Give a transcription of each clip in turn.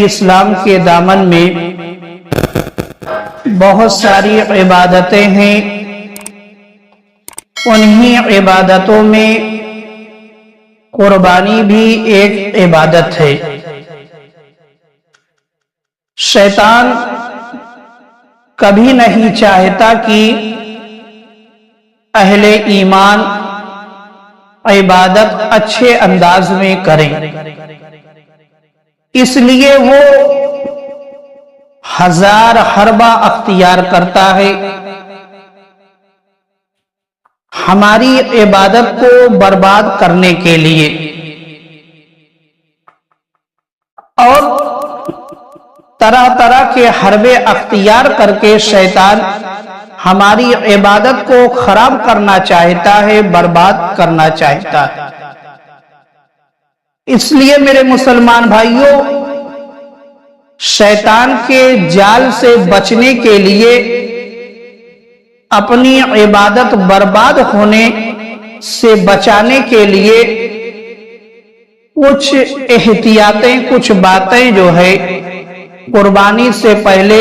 اسلام کے دامن میں بہت ساری عبادتیں ہیں، انہی عبادتوں میں قربانی بھی ایک عبادت ہے۔ شیطان کبھی نہیں چاہتا کہ اہل ایمان عبادت اچھے انداز میں کریں، اس لیے وہ ہزار حربہ اختیار کرتا ہے ہماری عبادت کو برباد کرنے کے لیے، اور طرح طرح کے حربے اختیار کر کے شیطان ہماری عبادت کو خراب کرنا چاہتا ہے، برباد کرنا چاہتا ہے۔ اس لیے میرے مسلمان بھائیوں، شیطان کے جال سے بچنے کے لیے، اپنی عبادت برباد ہونے سے بچانے کے لیے کچھ احتیاطیں، کچھ باتیں جو ہے قربانی سے پہلے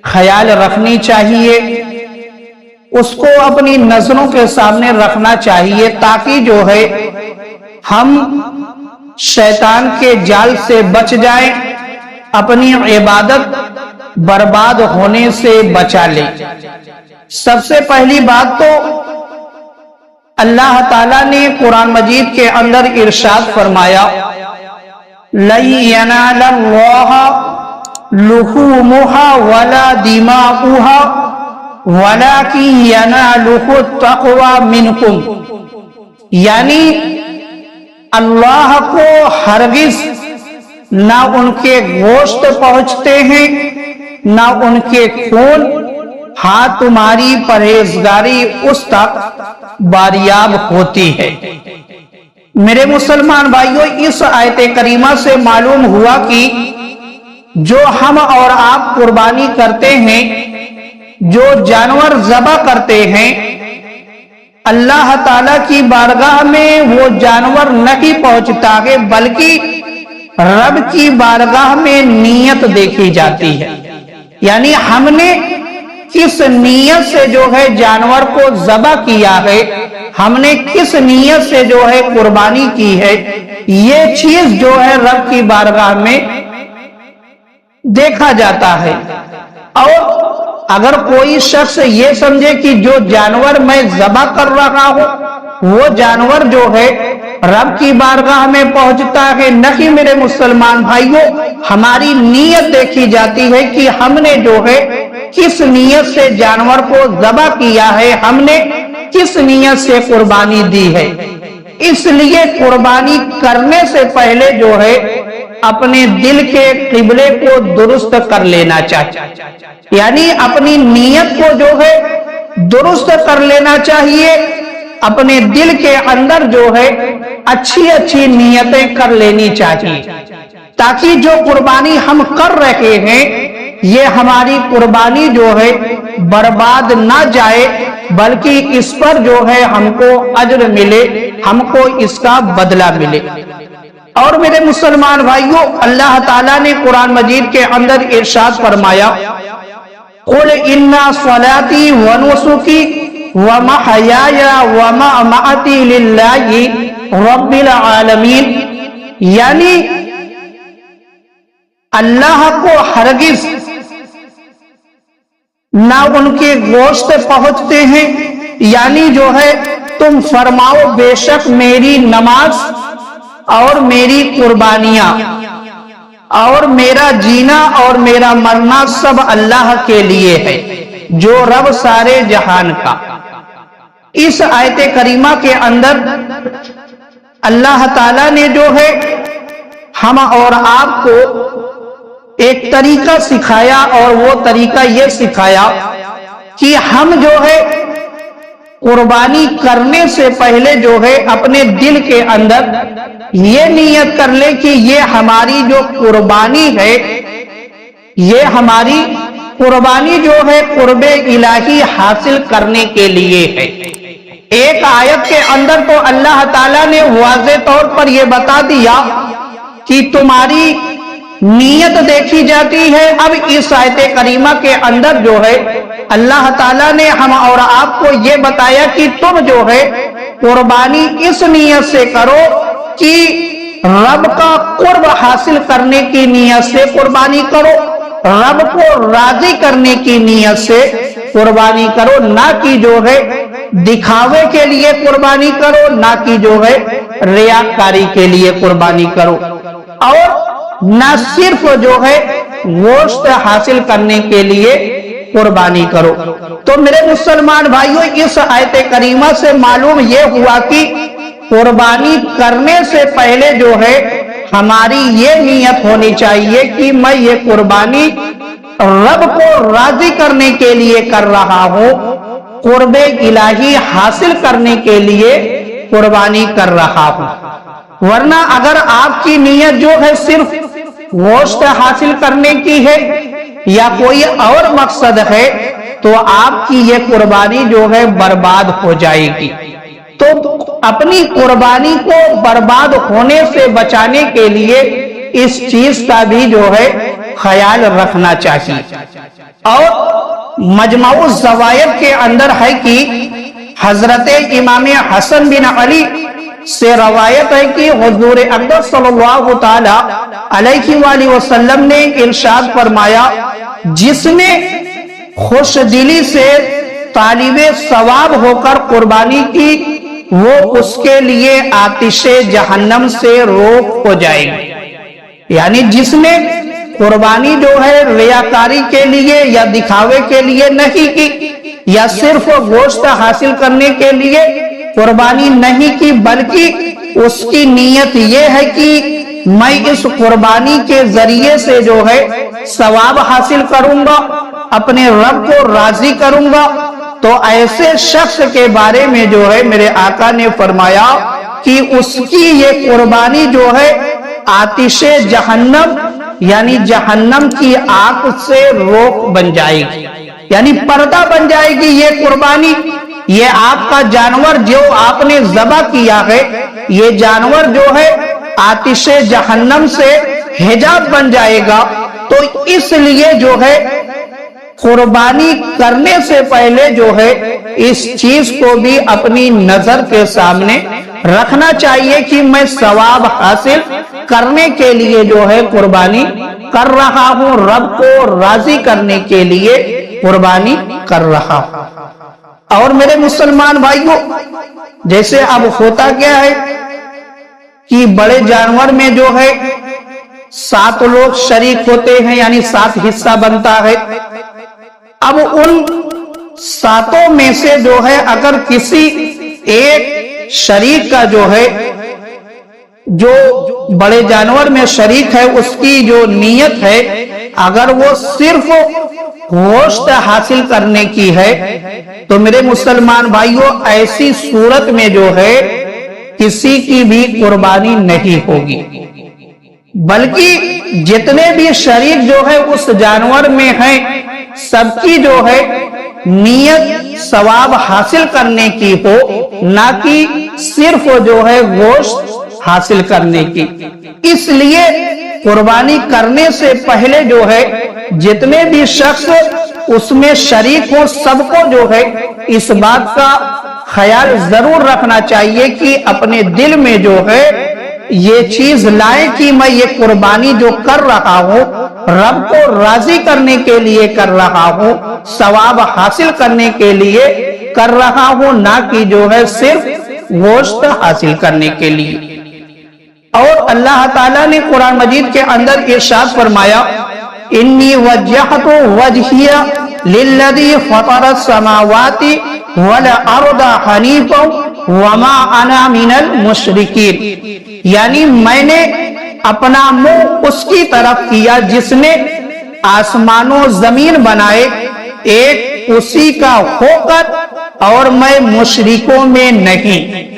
خیال رکھنی چاہیے، اس کو اپنی نظروں کے سامنے رکھنا چاہیے، تاکہ جو ہے ہم شیطان کے جال سے بچ جائیں، اپنی عبادت برباد ہونے سے بچا لیں۔ سب سے پہلی بات تو اللہ تعالیٰ نے قرآن مجید کے اندر ارشاد فرمایا، لَن يَنَالَ اللَّهَ لُحُومُهَا وَلَا دِمَاؤُهَا وَلَكِن يَنَالُهُ التَّقْوَى مِنْكُمْ، یعنی اللہ کو ہرگز نہ ان کے گوشت پہنچتے ہیں، نہ ان کے خون، ہاں تمہاری پرہیزگاری اس تک باریاب ہوتی ہے۔ میرے مسلمان بھائیوں، اس آیت کریمہ سے معلوم ہوا کہ جو ہم اور آپ قربانی کرتے ہیں، جو جانور ذبح کرتے ہیں، اللہ تعالیٰ کی بارگاہ میں وہ جانور نہیں پہنچتا ہے، بلکہ رب کی بارگاہ میں نیت دیکھی جاتی ہے، یعنی ہم نے کس نیت سے جو ہے جانور کو ذبح کیا ہے، ہم نے کس نیت سے جو ہے قربانی کی ہے، یہ چیز جو ہے رب کی بارگاہ میں دیکھا جاتا ہے۔ اور اگر کوئی شخص یہ سمجھے کہ جو جانور میں ذبح کر رہا ہوں وہ جانور جو ہے رب کی بارگاہ میں پہنچتا ہے، نہیں میرے مسلمان بھائیوں، ہماری نیت دیکھی جاتی ہے کہ ہم نے جو ہے کس نیت سے جانور کو ذبح کیا ہے، ہم نے کس نیت سے قربانی دی ہے۔ اس لیے قربانی کرنے سے پہلے جو ہے اپنے دل کے قبلے کو درست کر لینا چاہیے، یعنی اپنی نیت کو جو ہے درست کر لینا چاہیے، اپنے دل کے اندر جو ہے اچھی اچھی نیتیں کر لینی چاہیے، تاکہ جو قربانی ہم کر رہے ہیں یہ ہماری قربانی جو ہے برباد نہ جائے، بلکہ اس پر جو ہے ہم کو اجر ملے، ہم کو اس کا بدلہ ملے۔ اور میرے مسلمان بھائیوں، اللہ تعالیٰ نے قرآن مجید کے اندر ارشاد فرمایا، قُلْ إِنَّ صَلَاتِي وَنُسُكِي وَمَحْيَايَ وَمَمَاتِي لِلَّهِ رَبِّ الْعَالَمِينَ، یعنی اللہ کو ہرگز نہ ان کے گوشت پہنچتے ہیں، یعنی جو ہے تم فرماؤ بے شک میری نماز اور میری قربانیاں اور میرا جینا اور میرا مرنا سب اللہ کے لیے ہے، جو رب سارے جہان کا۔ اس آیت کریمہ کے اندر اللہ تعالیٰ نے جو ہے ہم اور آپ کو ایک طریقہ سکھایا، اور وہ طریقہ یہ سکھایا کہ ہم جو ہے قربانی کرنے سے پہلے جو ہے اپنے دل کے اندر یہ نیت کر لیں کہ یہ ہماری جو قربانی ہے، یہ ہماری قربانی جو ہے قرب الہی حاصل کرنے کے لیے ہے۔ ایک آیت کے اندر تو اللہ تعالیٰ نے واضح طور پر یہ بتا دیا کہ تمہاری نیت دیکھی جاتی ہے۔ اب اس آیت کریمہ کے اندر جو ہے اللہ تعالیٰ نے ہم اور آپ کو یہ بتایا کہ تم جو ہے قربانی اس نیت سے کرو کہ رب کا قرب حاصل کرنے کی نیت سے قربانی کرو، رب کو راضی کرنے کی نیت سے قربانی کرو، نہ کہ جو ہے دکھاوے کے لیے قربانی کرو، نہ کہ جو ہے ریاکاری کے لیے قربانی کرو، اور نہ صرف جو ہے گوشت حاصل کرنے کے لیے قربانی کرو۔ تو میرے مسلمان بھائیوں، اس آیت کریمہ سے معلوم یہ ہوا کہ قربانی کرنے سے پہلے جو ہے ہماری یہ نیت ہونی چاہیے کہ میں یہ قربانی رب کو راضی کرنے کے لیے کر رہا ہوں، قرب الہی حاصل کرنے کے لیے قربانی کر رہا ہوں۔ ورنہ اگر آپ کی نیت جو ہے صرف گوشت حاصل کرنے کی ہے یا کوئی اور مقصد ہے تو آپ کی یہ قربانی جو ہے برباد ہو جائے گی۔ تو اپنی قربانی کو برباد ہونے سے بچانے کے لیے اس چیز کا بھی جو ہے خیال رکھنا چاہیے۔ اور مجمع الزوائد کے اندر ہے کہ حضرت امام حسن بن علی سے روایت ہے کہ حضور اقدس صلی اللہ تعالی علیہ وآلہ وسلم نے ارشاد فرمایا، جس نے خوش دلی سے طالب ثواب ہو کر قربانی کی وہ اس کے لیے آتش جہنم سے روک ہو جائے گی۔ یعنی جس نے قربانی جو ہے ریاکاری کے لیے یا دکھاوے کے لیے نہیں کی یا صرف گوشت حاصل کرنے کے لیے قربانی نہیں کی، بلکہ اس کی نیت یہ ہے کہ میں اس قربانی کے ذریعے سے جو ہے ثواب حاصل کروں گا، اپنے رب کو راضی کروں گا، تو ایسے شخص کے بارے میں جو ہے میرے آقا نے فرمایا کہ اس کی یہ قربانی جو ہے آتش جہنم یعنی جہنم کی آگ سے روک بن جائے گی، یعنی پردہ بن جائے گی یہ قربانی۔ یہ آپ کا جانور جو آپ نے ذبح کیا ہے، یہ جانور جو ہے آتش جہنم سے حجاب بن جائے گا۔ تو اس لیے جو ہے قربانی کرنے سے پہلے جو ہے اس چیز کو بھی اپنی نظر کے سامنے رکھنا چاہیے کہ میں ثواب حاصل کرنے کے لیے جو ہے قربانی کر رہا ہوں، رب کو راضی کرنے کے لیے قربانی کر رہا ہوں۔ اور میرے مسلمان بھائیوں، جیسے اب ہوتا کیا ہے کہ بڑے جانور میں جو ہے 7 لوگ شریک ہوتے ہیں، یعنی 7 حصہ بنتا ہے۔ اب ان 7 میں سے جو ہے اگر کسی ایک شریک کا جو ہے جو بڑے جانور میں شریک ہے اس کی جو نیت ہے اگر وہ صرف گوشت حاصل کرنے کی ہے تو میرے مسلمان بھائیوں ایسی صورت میں جو ہے کسی کی بھی قربانی نہیں ہوگی، بلکہ جتنے بھی شریک جو ہے اس جانور میں ہیں سب کی جو ہے نیت ثواب حاصل کرنے کی ہو، نہ کہ صرف جو ہے گوشت حاصل کرنے کی۔ اس لیے قربانی کرنے سے پہلے جو ہے جتنے بھی شخص اس میں شریک ہو سب کو جو ہے اس بات کا خیال ضرور رکھنا چاہیے کہ اپنے دل میں جو ہے یہ چیز لائے کہ میں یہ قربانی جو کر رہا ہوں رب کو راضی کرنے کے لیے کر رہا ہوں، ثواب حاصل کرنے کے لیے کر رہا ہوں، نہ کہ جو ہے صرف گوشت حاصل کرنے کے لیے۔ اور اللہ تعالیٰ نے قرآن مجید کے اندر ارشاد فرمایا، انی وجہت وجہی للذی فطر السماوات والارض حنیفا وما انا من المشرکین، یعنی میں نے اپنا منہ اس کی طرف کیا جس نے آسمان و زمین بنائے ایک اسی کا ہو کر، اور میں مشرکوں میں نہیں۔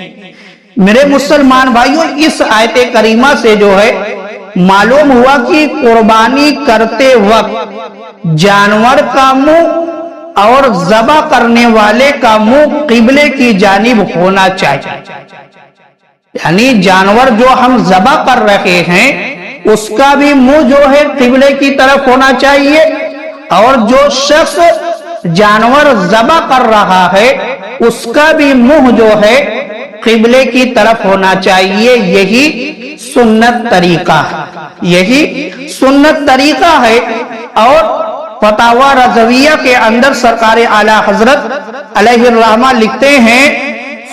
میرے مسلمان بھائیوں، اس آیت کریمہ سے جو ہے معلوم ہوا کہ قربانی کرتے وقت جانور کا منہ اور ذبح کرنے والے کا منہ قبلے کی جانب ہونا چاہیے، یعنی جانور جو ہم ذبح کر رہے ہیں اس کا بھی منہ جو ہے قبلے کی طرف ہونا چاہیے، اور جو شخص جانور ذبح کر رہا ہے اس کا بھی منہ جو ہے قبلے کی طرف ہونا چاہیے۔ یہی سنت طریقہ ہے، یہی سنت طریقہ ہے۔ اور فتاوی رضویہ کے اندر سرکار اعلی حضرت علیہ الرحمہ لکھتے ہیں،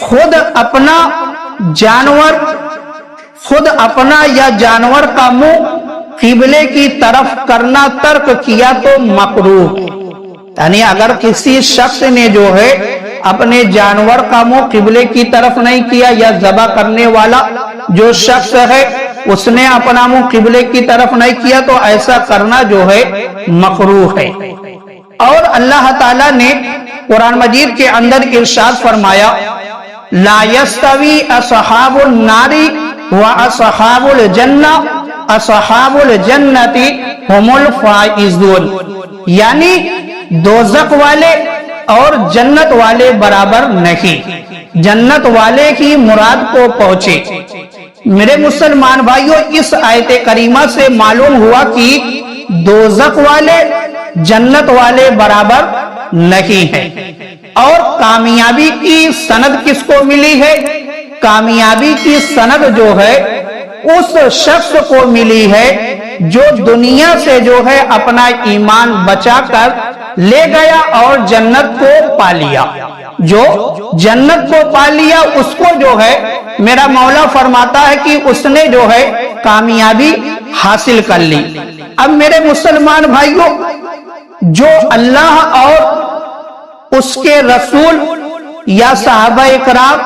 خود اپنا یا جانور کا منہ قبلے کی طرف کرنا ترک کیا تو مکروہ، یعنی اگر کسی شخص نے جو ہے اپنے جانور کا منہ قبلے کی طرف نہیں کیا، یا ذبح کرنے والا جو شخص ہے اس نے اپنا منہ قبلے کی طرف نہیں کیا تو ایسا کرنا جو ہے مکروہ ہے۔ اور اللہ تعالیٰ نے قرآن مجید کے اندر ارشاد فرمایا، لا یستوی اصحاب النار واصحاب الجنہ اصحاب الجنۃ هم الفائزون، یعنی دوزخ والے اور جنت والے برابر نہیں، جنت والے ہی مراد کو پہنچے۔ میرے مسلمان بھائیوں، اس آیت کریمہ سے معلوم ہوا کہ دوزخ والے جنت والے برابر نہیں ہیں۔ اور کامیابی کی سند کس کو ملی ہے؟ کامیابی کی سند جو ہے اس شخص کو ملی ہے جو دنیا سے جو ہے اپنا ایمان بچا کر لے گیا اور جنت کو پا لیا۔ جو جنت کو پا لیا اس کو جو ہے میرا مولا فرماتا ہے کہ اس نے جو ہے کامیابی حاصل کر لی۔ اب میرے مسلمان بھائیوں، جو اللہ اور اس کے رسول یا صحابہ کرام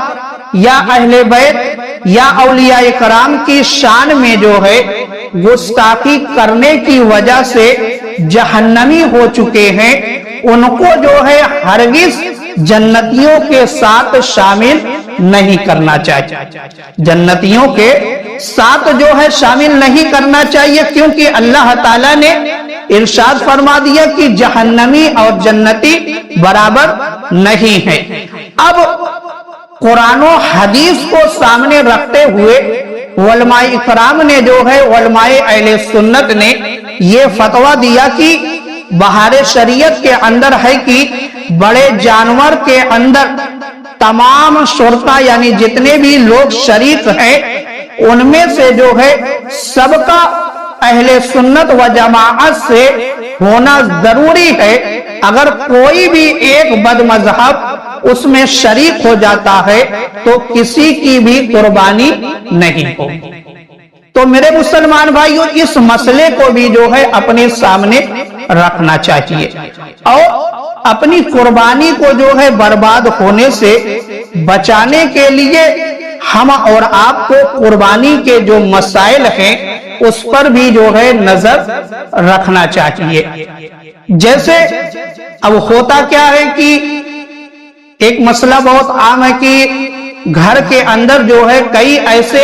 یا اہل بیت یا اولیاء کرام کی شان میں جو ہے گستاخی کرنے کی وجہ سے جہنمی ہو چکے ہیں، ان کو جو ہے ہرگز جنتیوں کے ساتھ شامل نہیں کرنا چاہیے، جنتیوں کے ساتھ جو ہے شامل نہیں کرنا چاہیے، کیونکہ اللہ تعالیٰ نے ارشاد فرما دیا کہ جہنمی اور جنتی برابر نہیں ہے۔ اب قرآن و حدیث کو سامنے رکھتے ہوئے علماء اکرام نے جو ہے علماء اہل سنت نے یہ فتویٰ دیا کہ بہار شریعت کے اندر ہے کہ بڑے جانور کے اندر تمام شرکا یعنی جتنے بھی لوگ شریک ہیں ان میں سے جو ہے سب کا اہل سنت و جماعت سے ہونا ضروری ہے۔ اگر کوئی بھی ایک بد مذہب اس میں شریک ہو جاتا ہے تو کسی کی بھی قربانی نہیں ہو۔ تو میرے مسلمان بھائیوں، اس مسئلے کو بھی جو ہے اپنے سامنے رکھنا چاہیے اور اپنی قربانی کو جو ہے برباد ہونے سے بچانے کے لیے ہم اور آپ کو قربانی کے جو مسائل ہیں اس پر بھی جو ہے نظر رکھنا چاہیے۔ جیسے اب ہوتا کیا ہے کہ ایک مسئلہ بہت عام ہے کہ گھر کے اندر جو ہے کئی ایسے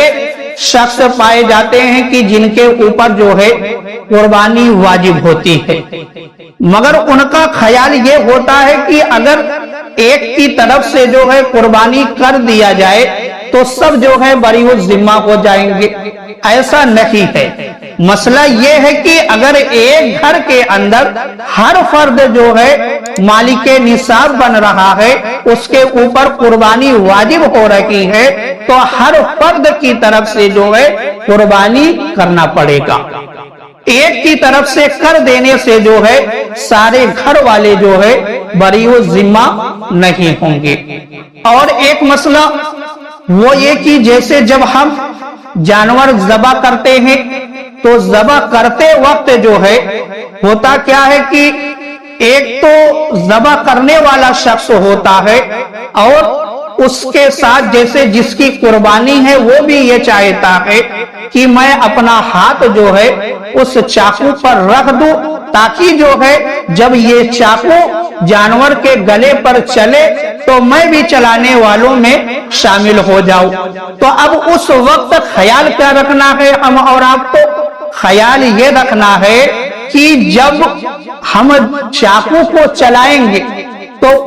شخص پائے جاتے ہیں کہ جن کے اوپر جو ہے قربانی واجب ہوتی ہے، مگر ان کا خیال یہ ہوتا ہے کہ اگر ایک کی طرف سے جو ہے قربانی کر دیا جائے تو سب جو ہے بری الذمہ ہو جائیں گے۔ ایسا نہیں ہے۔ مسئلہ یہ ہے کہ اگر ایک گھر کے اندر ہر فرد جو ہے مالک نصاب بن رہا ہے، اس کے اوپر قربانی واجب ہو رہی ہے، تو ہر فرد کی طرف سے جو ہے قربانی کرنا پڑے گا۔ ایک کی طرف سے کر دینے سے جو ہے سارے گھر والے جو ہے بری الذمہ نہیں ہوں گے۔ اور ایک مسئلہ وہ یہ کہ جیسے جب ہم جانور ذبح کرتے ہیں تو ذبح کرتے وقت جو ہے ہوتا کیا ہے کہ ایک تو ذبح کرنے والا شخص ہوتا ہے اور اس کے ساتھ جیسے جس کی قربانی ہے وہ بھی یہ چاہتا ہے کہ میں اپنا ہاتھ جو ہے اس چاقو پر رکھ دوں تاکہ جو ہے جب یہ چاقو جانور کے گلے پر چلے تو میں بھی چلانے والوں میں شامل ہو جاؤں۔ تو اب اس وقت خیال کیا رکھنا ہے ہم اور آپ کو؟ خیال یہ رکھنا ہے کہ جب ہم چاقو کو چلائیں گے تو